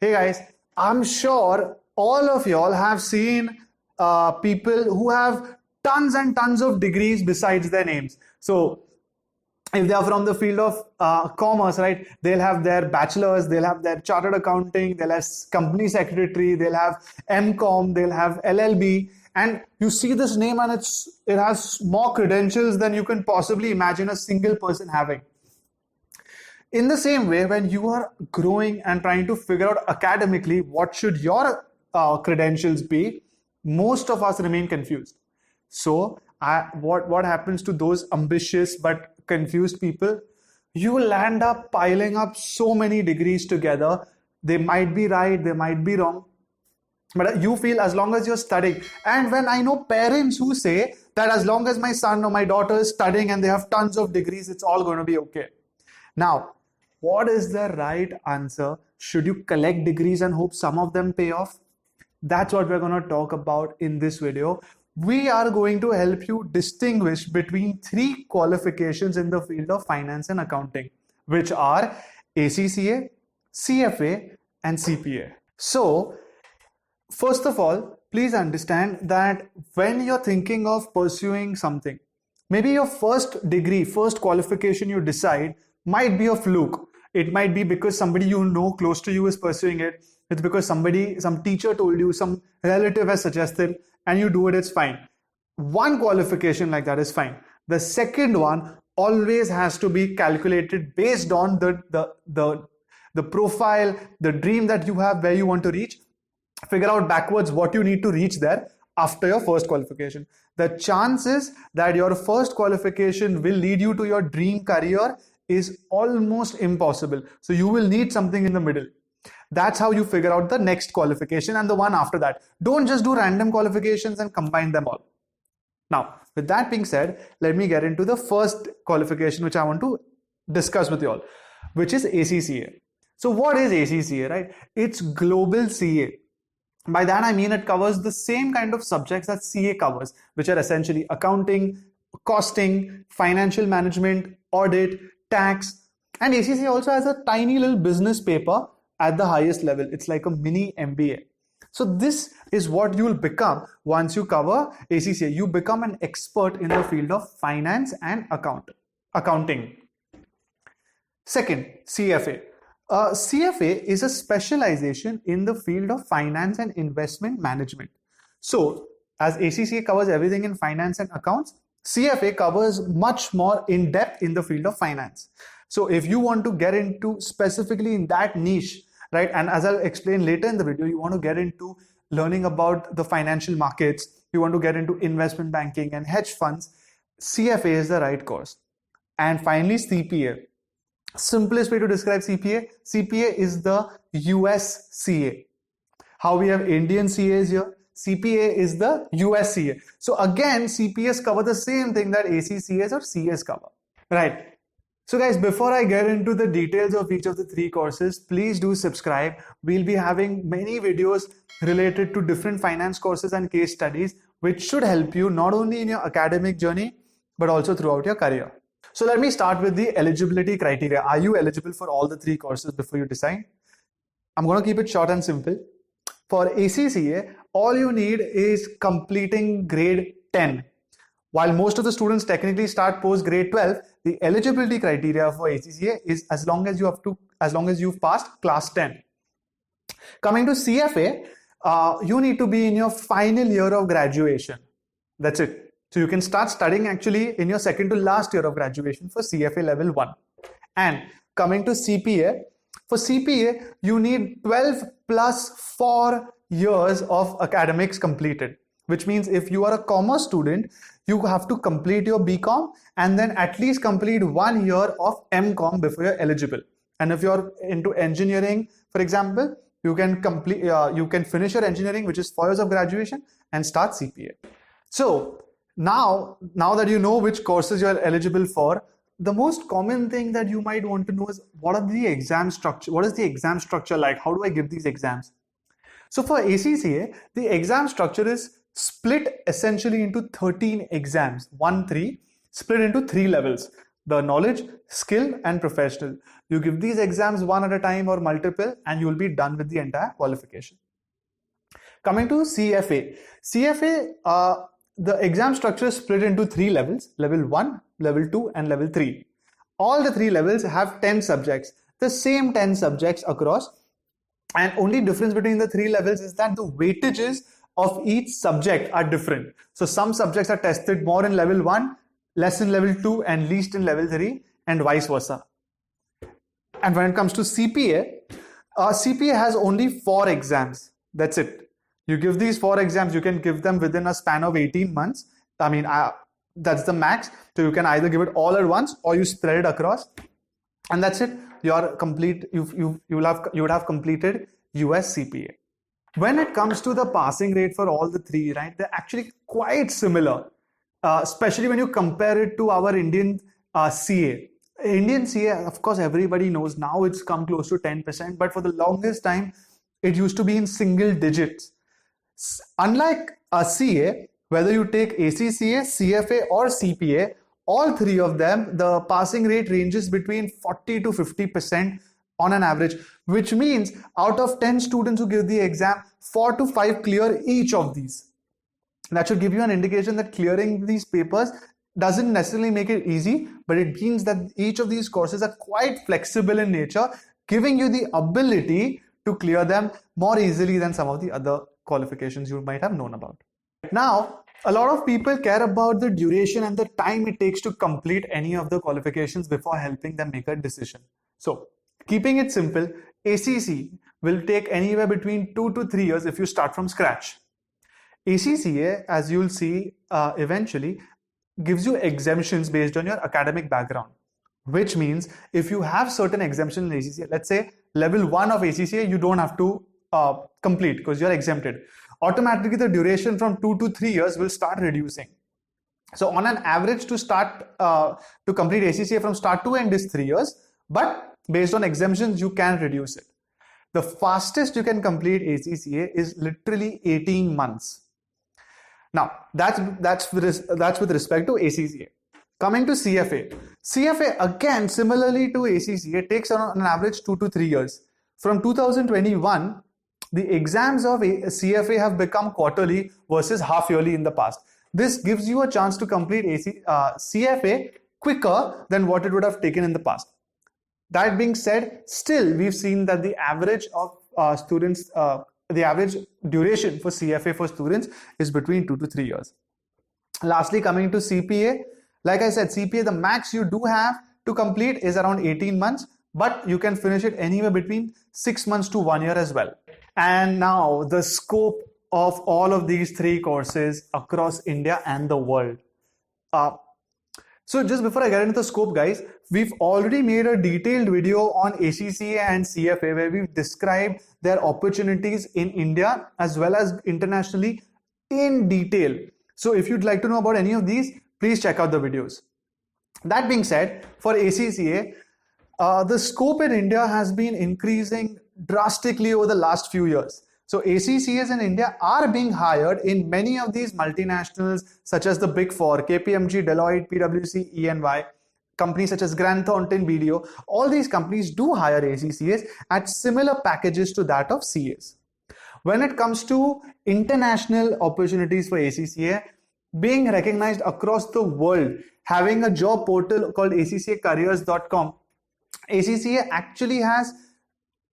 Hey guys, I'm sure all of y'all have seen people who have tons and tons of degrees besides their names. So if they are from the field of commerce, right, they'll have their bachelor's, they'll have their chartered accounting, they'll have company secretary, they'll have MCom, they'll have LLB, and you see this name and it has more credentials than you can possibly imagine a single person having. In the same way, when you are growing and trying to figure out academically what should your credentials be, most of us remain confused. So what happens to those ambitious but confused people? You will end up piling up so many degrees together. They might be right, they might be wrong, but you feel as long as you're studying. And when I know parents who say that as long as my son or my daughter is studying and they have tons of degrees, it's all going to be okay. Now, what is the right answer? Should you collect degrees and hope some of them pay off? That's what we're going to talk about in this video. We are going to help you distinguish between 3 qualifications in the field of finance and accounting, which are ACCA, CFA, and CPA. So, first of all, please understand that when you're thinking of pursuing something, maybe your first degree, first qualification you decide might be a fluke. It might be because somebody you know close to you is pursuing it. It's because some teacher told you, some relative has suggested, and you do it, it's fine. One qualification like that is fine. The second one always has to be calculated based on the profile, the dream that you have, where you want to reach. Figure out backwards what you need to reach there after your first qualification. The chances that your first qualification will lead you to your dream career is almost impossible. So you will need something in the middle. That's how you figure out the next qualification and the one after that. Don't just do random qualifications and combine them all. Now, with that being said, let me get into the first qualification which I want to discuss with you all, which is ACCA. So what is ACCA, right? It's global CA. By that I mean it covers the same kind of subjects that CA covers, which are essentially accounting, costing, financial management, audit, tax, and ACCA also has a tiny little business paper at the highest level. It's like a mini MBA. So this is what you will become once you cover ACCA. You become an expert in the field of finance and accounting. Second, CFA. CFA is a specialization in the field of finance and investment management. So as ACCA covers everything in finance and accounts, CFA covers much more in depth in the field of finance. So if you want to get into specifically in that niche, right, and as I'll explain later in the video, you want to get into learning about the financial markets, you want to get into investment banking and hedge funds, CFA is the right course. And finally, CPA. Simplest way to describe CPA, CPA is the US CA. How we have Indian CAs here, CPA is the US CA. So again, CPAs cover the same thing that ACCAs or CAs cover, right? So guys, before I get into the details of each of the 3 courses, please do subscribe. We'll be having many videos related to different finance courses and case studies, which should help you not only in your academic journey, but also throughout your career. So let me start with the eligibility criteria. Are you eligible for all the 3 courses before you decide? I'm going to keep it short and simple. For ACCA, all you need is completing grade 10. While most of the students technically start post grade 12, the eligibility criteria for ACCA is as long as you've passed class 10. Coming to CFA, you need to be in your final year of graduation. That's it. So you can start studying actually in your second to last year of graduation for CFA level 1. And coming to CPA, for CPA, you need 12 plus 4 years of academics completed, which means if you are a commerce student, you have to complete your BCom and then at least complete 1 year of MCom before you're eligible. And if you're into engineering, for example, you can finish your engineering, which is 4 years of graduation, and start CPA. So now that you know which courses you're eligible for, the most common thing that you might want to know is what is the exam structure like? How do I give these exams? So for ACCA, the exam structure is split essentially into 13 exams, 1-3, split into 3 levels: the knowledge, skill, and professional. You give these exams one at a time or multiple, and you will be done with the entire qualification. Coming to CFA. CFA, the exam structure is split into 3 levels: level 1, level 2, and level 3. All the 3 levels have 10 subjects, the same 10 subjects across, and only difference between the 3 levels is that the weightages of each subject are different. So some subjects are tested more in level 1, less in level 2, and least in level 3, and vice versa. And when it comes to CPA, CPA has only 4 exams. That's it. You give these 4 exams, you can give them within a span of 18 months. I mean, that's the max. So you can either give it all at once or you spread it across, and that's it. You're complete. You would have completed US CPA. When it comes to the passing rate for all the 3, right, they're actually quite similar, especially when you compare it to our Indian CA. Indian CA, of course, everybody knows now it's come close to 10%, but for the longest time, it used to be in single digits. Unlike a CA, whether you take ACCA, CFA, or CPA, all 3 of them, the passing rate ranges between 40 to 50% on an average, which means out of 10 students who give the exam, 4 to 5 clear each of these. That should give you an indication that clearing these papers doesn't necessarily make it easy, but it means that each of these courses are quite flexible in nature, giving you the ability to clear them more easily than some of the other qualifications you might have known about. Now, a lot of people care about the duration and the time it takes to complete any of the qualifications before helping them make a decision. So, keeping it simple, ACC will take anywhere between 2 to 3 years if you start from scratch. ACCA, as you'll see eventually, gives you exemptions based on your academic background, which means if you have certain exemptions in ACCA, let's say level 1 of ACCA, you don't have to complete because you're exempted. Automatically, the duration from 2 to 3 years will start reducing. So on an average, to complete ACCA from start to end is 3 years, but based on exemptions, you can reduce it. The fastest you can complete ACCA is literally 18 months. Now, that's with respect to ACCA. Coming to CFA. CFA, again, similarly to ACCA, takes on an average 2 to 3 years. From 2021, the exams of CFA have become quarterly versus half-yearly in the past. This gives you a chance to complete CFA quicker than what it would have taken in the past. That being said, still we've seen that the average of the average duration for CFA for students is between 2 to 3 years. Lastly, coming to CPA, like I said, CPA, the max you do have to complete is around 18 months, but you can finish it anywhere between 6 months to 1 year as well. And now the scope of all of these 3 courses across India and the world. So just before I get into the scope, guys, we've already made a detailed video on ACCA and CFA where we've described their opportunities in India as well as internationally in detail. So if you'd like to know about any of these, please check out the videos. That being said, for ACCA, the scope in India has been increasing drastically over the last few years. So ACCAs in India are being hired in many of these multinationals such as the Big Four, KPMG, Deloitte, PwC, EY, companies such as Grant Thornton, BDO. All these companies do hire ACCAs at similar packages to that of CAs. When it comes to international opportunities for ACCA, being recognized across the world, having a job portal called ACCAcareers.com, ACCA actually has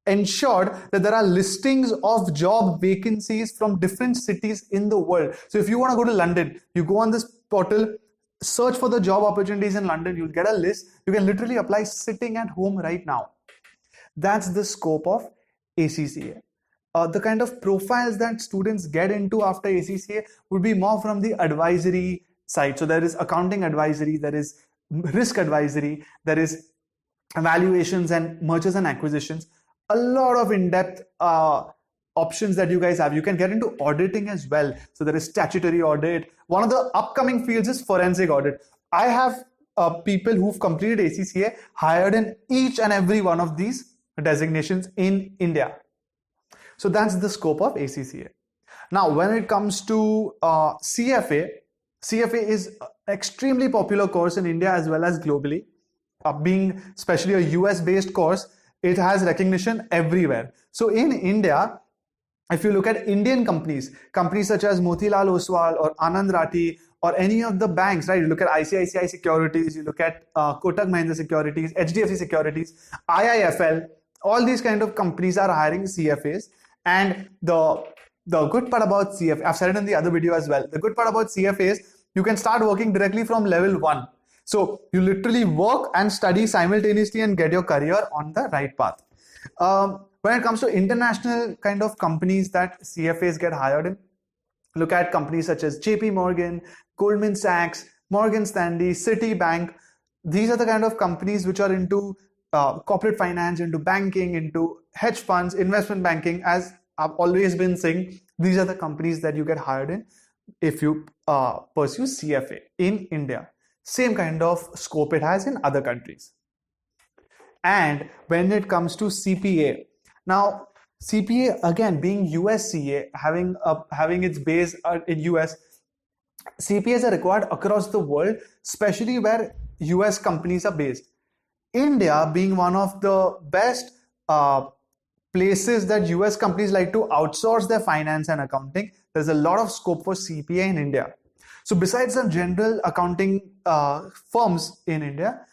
ensured that there are listings of job vacancies from different cities in the world. So if you want to go to London, you go on this portal, search for the job opportunities in London, you'll get a list. You can literally apply sitting at home right now. That's the scope of ACCA. The kind of profiles that students get into after ACCA would be more from the advisory side. So there is accounting advisory, there is risk advisory, there is evaluations and mergers and acquisitions. A lot of in-depth options that you guys have. You can get into auditing as well. So there is statutory audit. One of the upcoming fields is forensic audit. I have people who've completed ACCA hired in each and every one of these designations in India. So that's the scope of ACCA. Now, when it comes to CFA, CFA is an extremely popular course in India as well as globally. being especially a US based course, it has recognition everywhere. So in India, if you look at Indian companies such as Motilal Oswal or Anand Rathi or any of the banks, right? You look at ICICI Securities, you look at Kotak Mahindra Securities, HDFC Securities, IIFL, all these kind of companies are hiring CFAs. And the good part about CFA, I've said it in the other video as well, the good part about CFA is you can start working directly from level 1. So you literally work and study simultaneously and get your career on the right path. When it comes to international kind of companies that CFAs get hired in, look at companies such as JP Morgan, Goldman Sachs, Morgan Stanley, Citibank. These are the kind of companies which are into corporate finance, into banking, into hedge funds, investment banking. As I've always been saying, these are the companies that you get hired in if you pursue CFA in India. Same kind of scope it has in other countries. And when it comes to CPA, now CPA, again, being US CA, having its base in US, CPAs are required across the world, especially where US companies are based. India being one of the best places that US companies like to outsource their finance and accounting, there's a lot of scope for CPA in India. So besides the general accounting firms in India,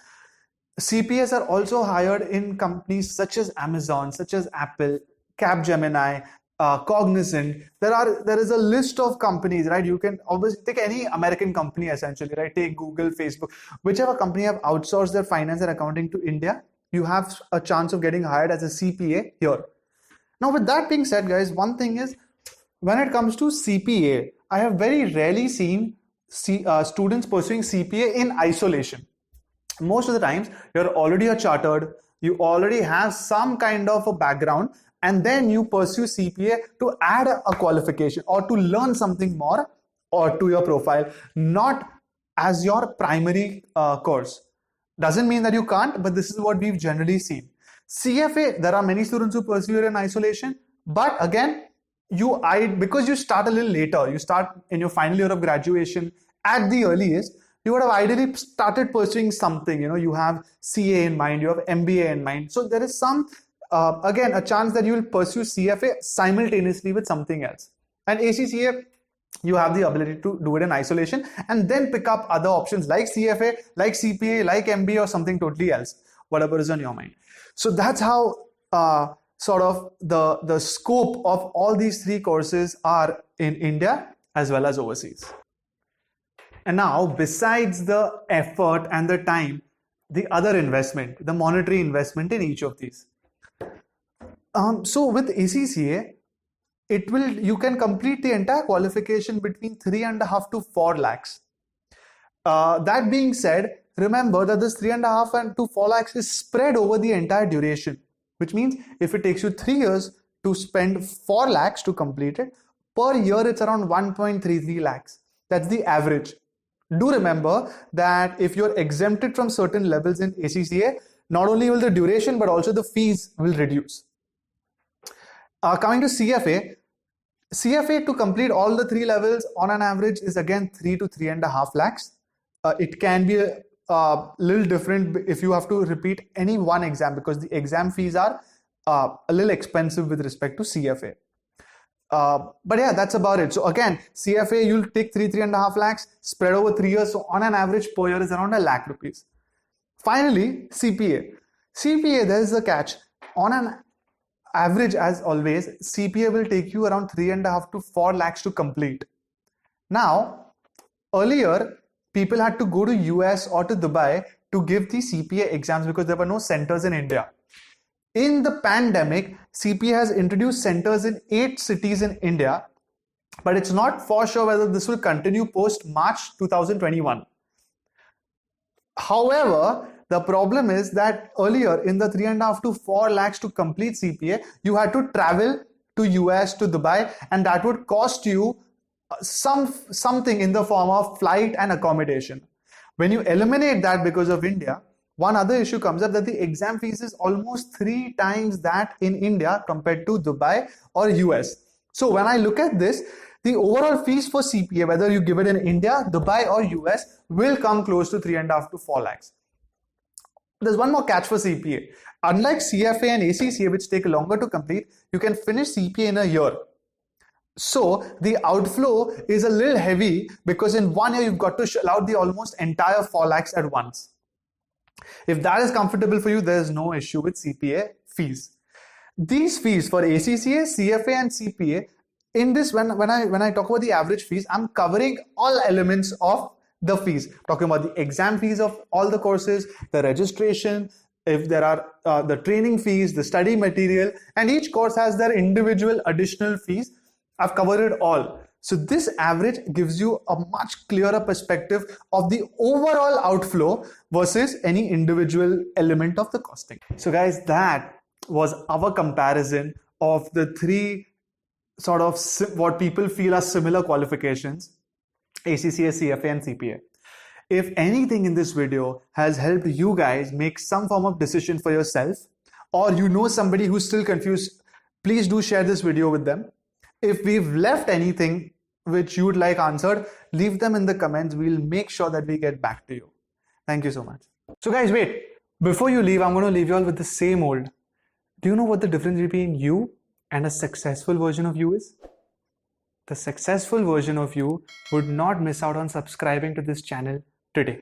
CPAs are also hired in companies such as Amazon, such as Apple, Capgemini, Cognizant. There is a list of companies, right? You can obviously take any American company essentially, right? Take Google, Facebook, whichever company have outsourced their finance and accounting to India, you have a chance of getting hired as a CPA here. Now, with that being said, guys, one thing is when it comes to CPA, I have very rarely seen students pursuing CPA in isolation. Most of the times, you're already a chartered, you already have some kind of a background, and then you pursue CPA to add a qualification or to learn something more or to your profile, not as your primary course. Doesn't mean that you can't, but this is what we've generally seen. CFA, there are many students who pursue it in isolation, but again, because you start a little later, you start in your final year of graduation at the earliest, you would have ideally started pursuing something, you have CA in mind, you have MBA in mind. So there is some, again, a chance that you will pursue CFA simultaneously with something else. And ACCA, you have the ability to do it in isolation and then pick up other options like CFA, like CPA, like MBA or something totally else, whatever is on your mind. So that's how sort of the scope of all these three courses are in India as well as overseas. And now, besides the effort and the time, the other investment, the monetary investment in each of these. So with ACCA, you can complete the entire qualification between 3.5 to 4 lakhs. That being said, remember that this 3.5 to 4 lakhs is spread over the entire duration, which means if it takes you 3 years to spend 4 lakhs to complete it, per year it's around 1.33 lakhs. That's the average. Do remember that if you're exempted from certain levels in ACCA, not only will the duration but also the fees will reduce. Coming to CFA to complete all the 3 levels on an average is again 3 to 3.5 lakhs. It can be a little different if you have to repeat any one exam because the exam fees are a little expensive with respect to CFA. But yeah, that's about it. So again, CFA, you'll take 3.5 lakhs spread over 3 years. So on an average per year is around 1 lakh rupees. Finally, CPA. CPA, there is a catch. On an average, as always, CPA will take you around 3.5 to 4 lakhs to complete. Now, earlier, people had to go to US or to Dubai to give the CPA exams because there were no centers in India. In the pandemic, CPA has introduced centers in 8 cities in India, but it's not for sure whether this will continue post March 2021. However, the problem is that earlier in the 3.5 to 4 lakhs to complete CPA, you had to travel to US, to Dubai, and that would cost you something in the form of flight and accommodation. When you eliminate that because of India, one other issue comes up that the exam fees is almost 3 times that in India compared to Dubai or US. So when I look at this, the overall fees for CPA, whether you give it in India, Dubai or US, will come close to 3.5 to 4 lakhs. There's one more catch for CPA. Unlike CFA and ACCA, which take longer to complete, you can finish CPA in a year. So the outflow is a little heavy because in 1 year you've got to shell out the almost entire 4 lakhs at once. If that is comfortable for you, there is no issue with CPA fees. These fees for ACCA, CFA and CPA, in this when I talk about the average fees, I'm covering all elements of the fees. Talking about the exam fees of all the courses, the registration, if there are the training fees, the study material, and each course has their individual additional fees. I've covered it all. So this average gives you a much clearer perspective of the overall outflow versus any individual element of the costing. So guys, that was our comparison of the 3 sort of what people feel are similar qualifications: ACCA, CFA and CPA. If anything in this video has helped you guys make some form of decision for yourself, or you know somebody who's still confused, please do share this video with them. If we've left anything which you'd like answered, leave them in the comments. We'll make sure that we get back to you. Thank you so much. So guys, wait, before you leave, I'm going to leave you all with the same old. Do you know what the difference between you and a successful version of you is? The successful version of you would not miss out on subscribing to this channel today.